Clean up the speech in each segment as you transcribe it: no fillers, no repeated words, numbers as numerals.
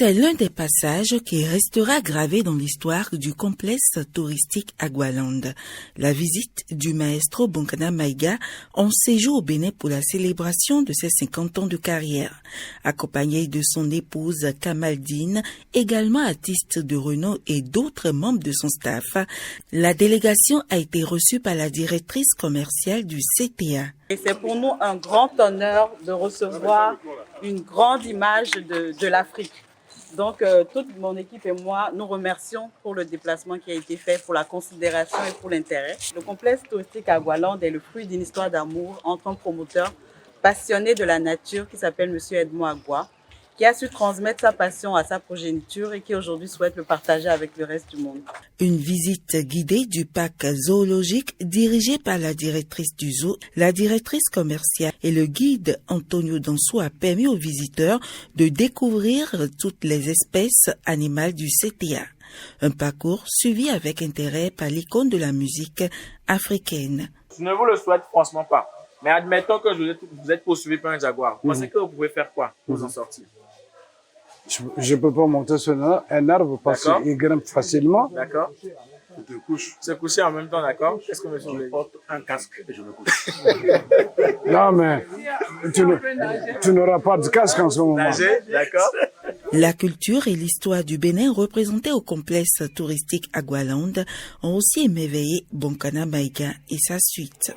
C'est l'un des passages qui restera gravé dans l'histoire du complexe touristique Agualand. La visite du maestro Bonkana Maïga en séjour au Bénin pour la célébration de ses 50 ans de carrière. Accompagné de son épouse Kamaldine, également artiste de renom et d'autres membres de son staff, la délégation a été reçue par la directrice commerciale du CTA. Et c'est pour nous un grand honneur de recevoir une grande image de l'Afrique. Donc, toute mon équipe et moi, nous remercions pour le déplacement qui a été fait, pour la considération et pour l'intérêt. Le complexe touristique Agualand est le fruit d'une histoire d'amour entre un promoteur passionné de la nature qui s'appelle M. Edmond Agua, qui a su transmettre sa passion à sa progéniture et qui aujourd'hui souhaite le partager avec le reste du monde. Une visite guidée du parc zoologique dirigée par la directrice du zoo, la directrice commerciale et le guide Antonio Danso a permis aux visiteurs de découvrir toutes les espèces animales du CTA. Un parcours suivi avec intérêt par l'icône de la musique africaine. Je ne vous le souhaite franchement pas. Mais admettons que vous êtes poursuivi par un jaguar. Vous pensez que vous pouvez faire quoi pour vous en sortir? Je ne peux pas monter sur un arbre parce qu'il grimpe facilement. D'accord. Tu te couches. Se coucher en même temps, d'accord? Qu'est-ce que monsieur Je porte un casque et je me couche. Non, mais tu n'auras pas de casque en ce moment. Nager, d'accord. La culture et l'histoire du Bénin représentées au complexe touristique Agualand ont aussi émerveillé Bonkana Maïga et sa suite.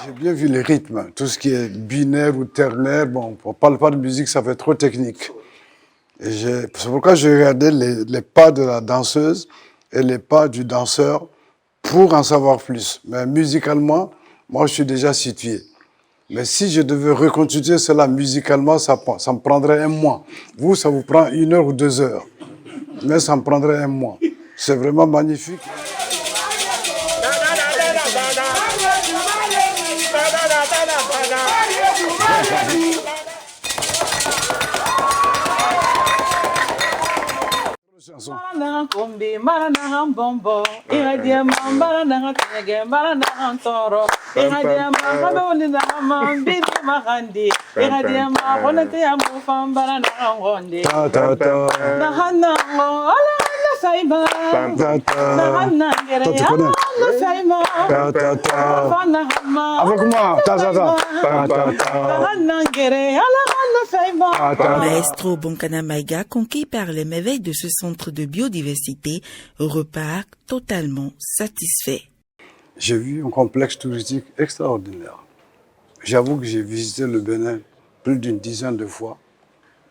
J'ai bien vu les rythmes, tout ce qui est binaire ou ternaire. Bon, on ne parle pas de musique, ça fait trop technique. C'est pourquoi j'ai regardé les pas de la danseuse et les pas du danseur pour en savoir plus. Mais musicalement, moi, je suis déjà situé. Mais si je devais reconstituer cela musicalement, ça me prendrait un mois. Vous, ça vous prend 1 heure ou 2 heures. Mais ça me prendrait un mois. C'est vraiment magnifique. Avec moi, Maestro Bonkana Maïga, conquis par les merveilles de ce centre de biodiversité, repart totalement satisfait. J'ai vu un complexe touristique extraordinaire. J'avoue que j'ai visité le Bénin plus d'une dizaine de fois,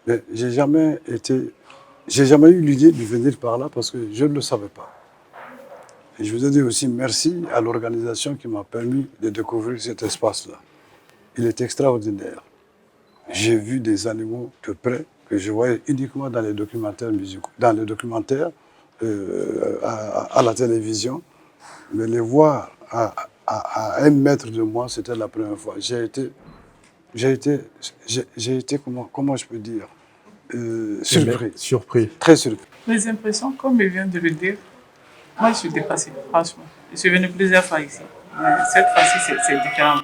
mais j'ai jamais eu l'idée de venir par là parce que je ne le savais pas. Et je voudrais dire aussi merci à l'organisation qui m'a permis de découvrir cet espace-là. Il est extraordinaire. J'ai vu des animaux de près que je voyais uniquement dans les documentaires musicaux, dans les documentaires à la télévision, mais les voir à 1 mètre de moi, c'était la première fois. J'ai été comment je peux dire, surpris. Surpris. Très surpris. Mes impressions, comme il vient de le dire, moi je suis dépassée, franchement. Je suis venue plusieurs fois ici, mais cette fois-ci c'est différent.